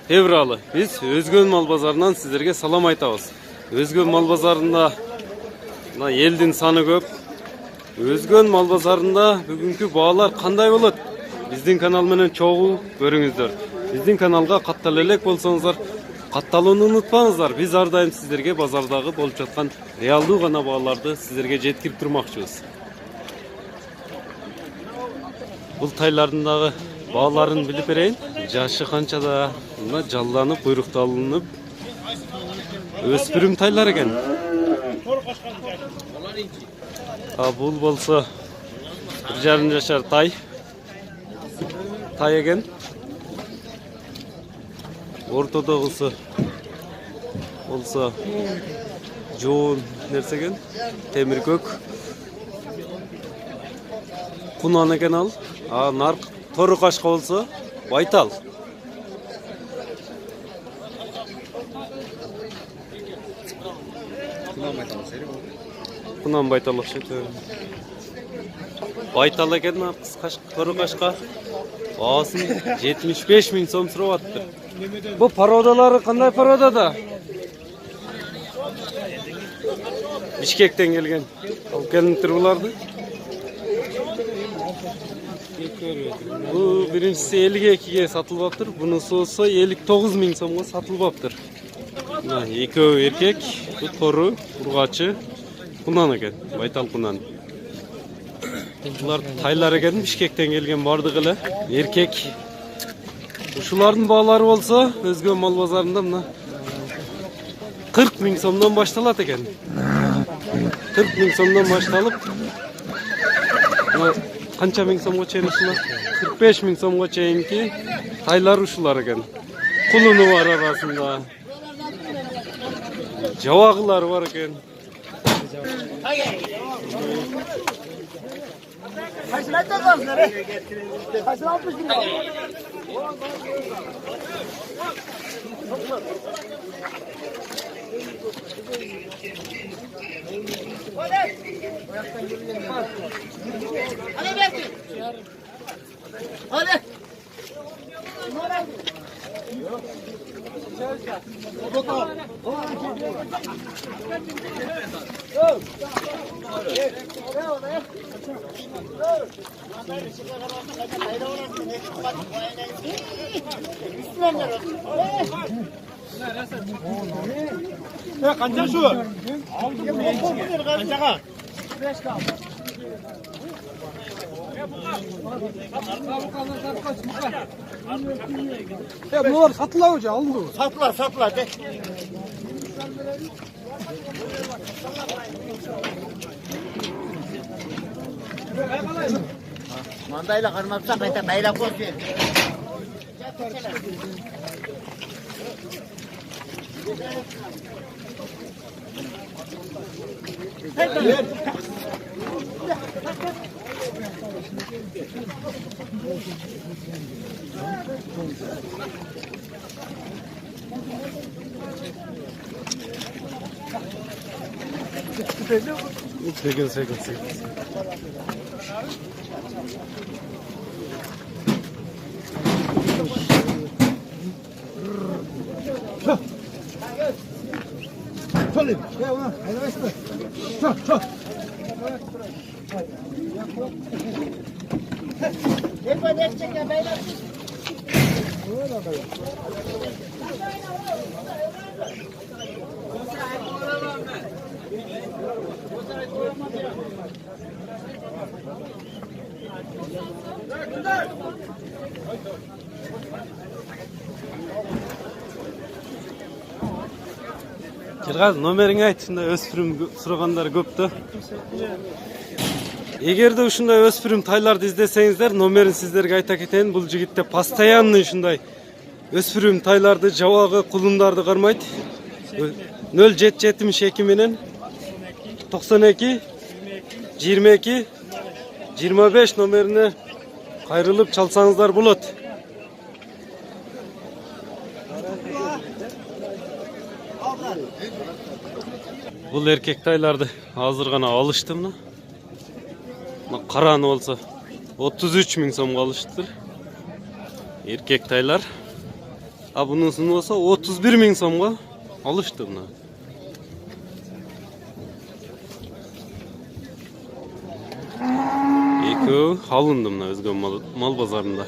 Февралы biz Özgön Mal Bazarından sizlerge salam aytabız. Özgön Mal Bazarında elдің sаны көп. Özgön Mal Bazarında бүгүнкү баалар кандай болот? Биздин канал менен чогуу көрүңүздөр. Биздин каналга каттала элек болсоңуздар, катталууну унутпаңыздар. Биз ар дайым сиздерге базардагы болуп жаткан реалдуу гана бааларды сиздерге жеткирип турмакчыбыз. Бул тайлардын дагы бааларын билип берейин. Жашы канчада, мына жалданып, буйрукталынып өспүрүм тайлар экен. Бул болсо 1,5 жашар тай экен. Ортодогусу болсо жоон нерсе экен, темир көк. Кунан экен ал. Нарк тору кашка болсо байтал. Кунан байтал окшойт. Байтал экен тору кашка. Баасын 75 000 сом сурап атты. Бу породалары кандай порода да? Бишкектен келген. Алып келиптир буларды. Bu birincisi 52'ye satılıp bunun olsa 59 000 somga satılıp. Ekөө erkek, bu toru, urgaçı, kunan eken, baytal kunan. Bunlar taylar eken, Bişkekten gelgen bardıq ele, erkek. Uşuların bağları olsa, Özgön Mal Bazarında mı? 40 000 somdan baştalat eken. 40 000 somdan baştalıp, Kança ming somga çeyin uşular? 45 000 somga çeyin ki taylar uşular eken. Kulunu var arasında. Javagılar var eken. Hadi. Ya kanca şu. Kancaga. Ya bunlar satıla hoca aldı. Satla de. Mandayla karmapsa kayta bayla koy. Sekin. Çalın. Ya ona. Haydi başla. Çal. Defa destek ya bayla. Киргаз, номериңи айт, ушундай өспүрүм сурагандар көптү. Эгерде ушундай өспүрүм тайларды издесеңиздер, номерин сиздерге айта кетейин. Бул жигитте постоянный ушундай өспүрүм тайларды, жабагы, кулундарды кармайт. 0772 менен 92 22 25 номерине кайрылып чалсаңыздар болот. Бул эркек тайларды азыр гана алыштым. Караны болсо 33 000 сомго алыштыр. Erkek taylar. A bunun olsa 31 ming so'mga alıştı buna. Eko alındı buna Özgün mal pazarında.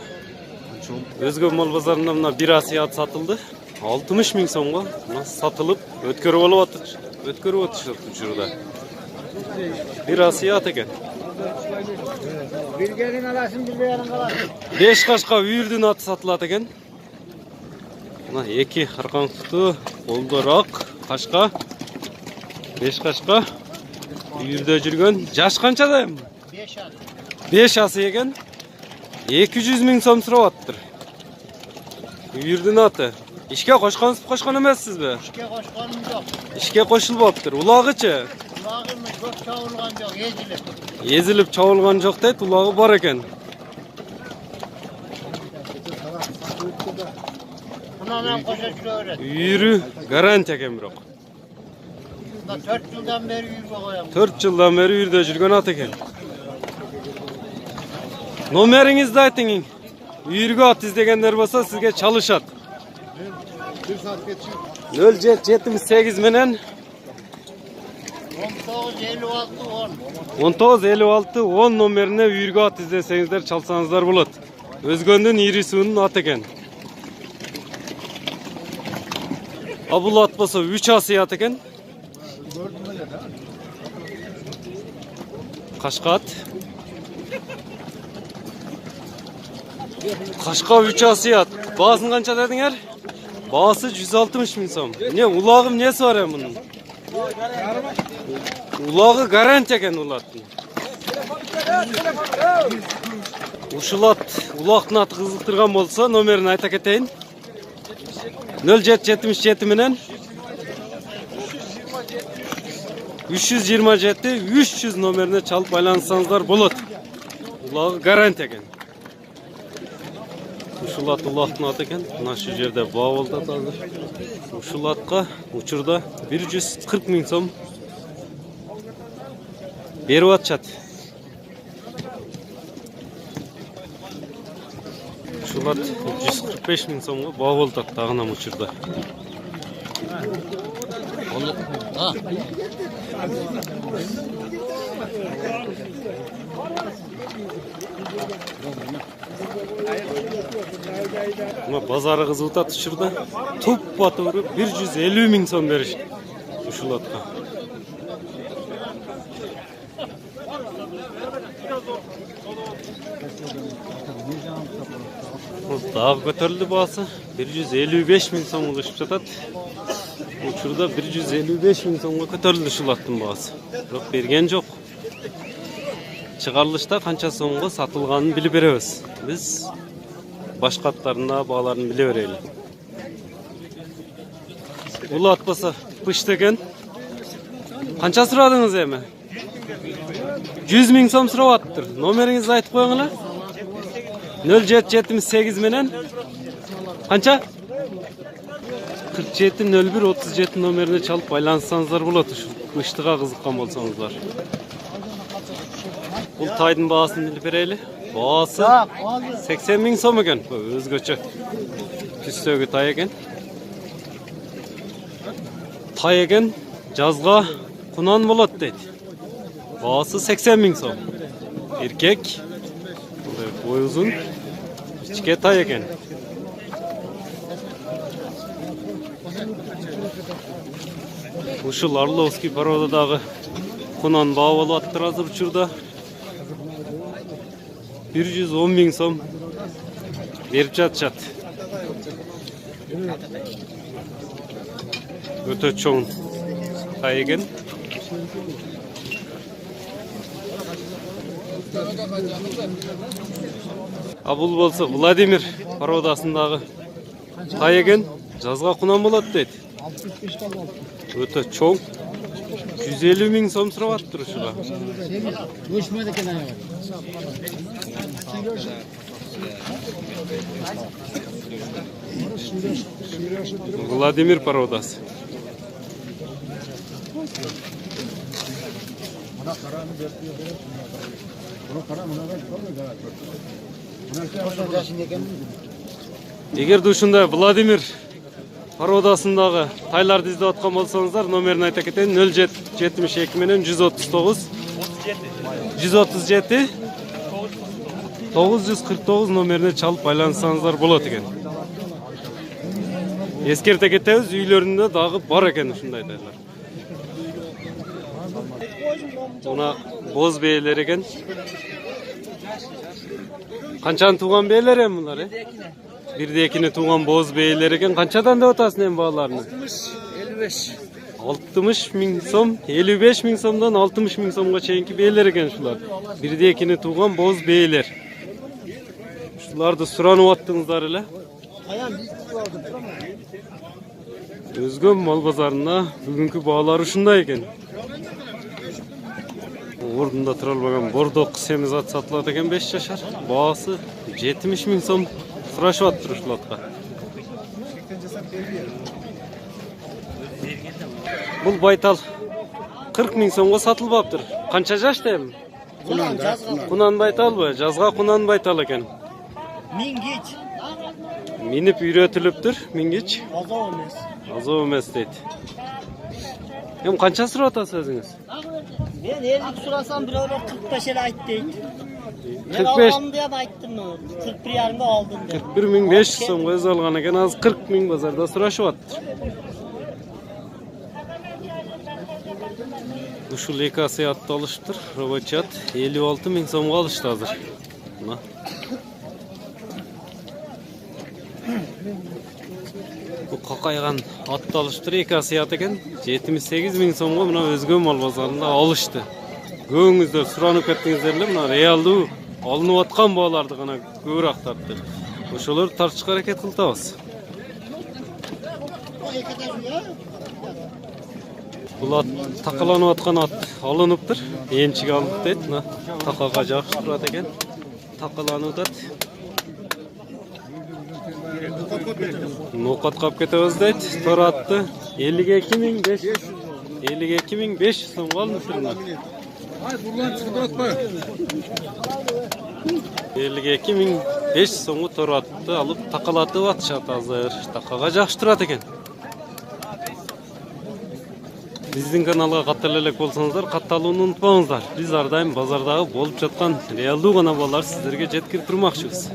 Özgün mal pazarında buna bir asiyat satıldı. 60 ming so'mga satılıp ötkörüp olup atır. Ötkörüp atıştı şurada. Bir asiyat eken. Bir gelin alasın, bir yarın kalasın. 5 kaşka üyürdün atı satılat eken. Buna 2 arkan kutu, koldorak, kaşka. 5 kaşka. Üyürde жүрген. Jaş kançadayım? 5 ay. 5 асы eken. 200 ming so'm surap attır. Üyürdün atı. İşke koşkan emessiz be? İşke koşkanım yok. İşke koşulupaptır. Ulagıçı? Ulağımız çok çavurgan yok, ezilip. Ezilip çavulgan жоқ deyt, ulagı bar eken. Bundan koşaçlı öğret. Üyürü garanti eken biroq. 4 yıldan beri yürü koyam. 4 yıldan beri üyürde жүрген at eken. Номеріңізді айтыңыз. Үйірге ат іздегендер болса sizge çalışat. 078 менен 1956 10 номерine үйірге ат іздесеңіздер çalsanızlar болады. Özgöndün iri suunun at eken. Abul at bolsa 3 асы at eken. Kaşkat. Kaşka 3 asiyat. Bağısın kança dedinger? Bağısı 160 ming so'm. Ne ulağım nesi var ya bunun? Ulağı garanti eken ulattın. Uşulat ulaqtın atı kızıktırgan bolsa nomerini ayta keteyin. 0777 menen 327 300 nomerine çalıp aylansanızlar bolot. Ulağı garanti eken. Ушул улактын аты экен. Мына шу жерде баа болду азыр. Ушул атка учурда 140 миң сом берип атышат. Ушул ат 145 миң сомго баа болду тагынам учурда. Bazarı kızıp atı şurada. Top batı vurup 150 ming so'm beriş. Uşul atqa. Dağı kötörüldü bağısı. 155 ming so'm ulaşıp satat. Uçurda 155 ming so'mga kötörüldü uşul attın bağısı. Biroq bergen жоқ. Çıkarılışta kança so'mga satılganын bilip berебиз. Biz başka atlarında bağlarını bile verelim. Ulu atmasa pışt eken. Kança sıradınız emi? 100 ming so'm sırap attır. Nomerinizi aytıp koyuңlar. 0778 menen. Kança? 47 01 37 nomerine çalıp aylansanızlar болады. Pıştığa kızıkkan bolsanızlar. Bu taydın bağısını bilip vereyli. Bağısı 80 ming so'm eken. Özgöçe. Küstögü tay eken. Tay eken жазга kunan bolat deydi. Bağısı 80 ming so'm. Erkek. Boy uzun. Kichke tay eken. Ушул Орловский породадагы kunan bağı bolup attыр азыр учурда. 110 ming so'm berip жатышат. Öte çoğun tay eken. Abul bolsa Vladimir parodasындагы tay eken жазга kunan bolat дейт. Öte çoğun 150 ming so'm surap attır uşuga. Өшмеді екен аяғы. Vladimir parodası. Эгерде ушундай Владимир породасындагы тайларды издеп аткан болсоңуздар, номерин айта кетейин: 0772 менен 139 137 949 номерине чалып байланышсаңыздар болот экен. Эскерте кетебиз, үйлөрүндө дагы бар экен ушундай тайлар. Мына боз бээлер экен. Канчаны тууган бээлер эми булар, Бирде экини тууган боз бээлер экен. Канчадан деп атасың эми бааларыны? 60 миң сом, 55 миң сомдон 60 миң сомго чейинки бээлер экен ушулар. Бирде экини тууган боз бээлер. Ушуларды суранып аттыңыздар эле. Өзгөн мал базарында бүгүнкү баалар ушундай экен. Ордунда тура албаган бордок семиз ат сатылат экен, 5 жашар. Баасы 70 миң сом сурашып аттыр ушул атка. Бул байтал 40 миң сомго сатылбаптыр. Канча жашта эми? Кунан байталбы? Жазга кунан байтал экен. Мингич. Минип үйрөтүлүптүр, мингич. Азау эмес. Азоо эмес дейт. Эми канча сурап атасыз өзүңүз? Мен 50 сурасам бирөө 45 эле айт дейт. Мен 45 алгам деп айттым. 41 ярымга алдым деп. 41.500 сомго өз алган экен, азыр 40 миң базарда сурашып аттыр. Ушул эки асыятты алыштыр, рабочий ат 56 миң сомго алышты азыр. Мына. Бу какайган атты алыштыр, эки асыят экен, 78 миң сомго мына өзгө мал базарында алышты. Көңүздөр суранып кеттиңиздер эле, мына реалдуу алынып аткан бааларды гана көбүрөөк тартты. Ошолорду тартышка аракет кылтабыз. Бул ат такаланып аткан ат алыныптыр. Энчиге алып дейт. Мына такага жакшы турат экен. Такаланып атат. Нокатка алып кетебиз дейт. Тор атты 52.500 сомго алыныптыр. 52.500 сомго тор атты алып такалатып атышат азыр. Такага жакшы турат экен. Биздин каналга каттала элек болсоңуздар, катталууну унутпаңыздар. Биз ар дайым базардагы болуп жаткан реалдуу гана баалар сиздерге жеткирип турмакчыбыз.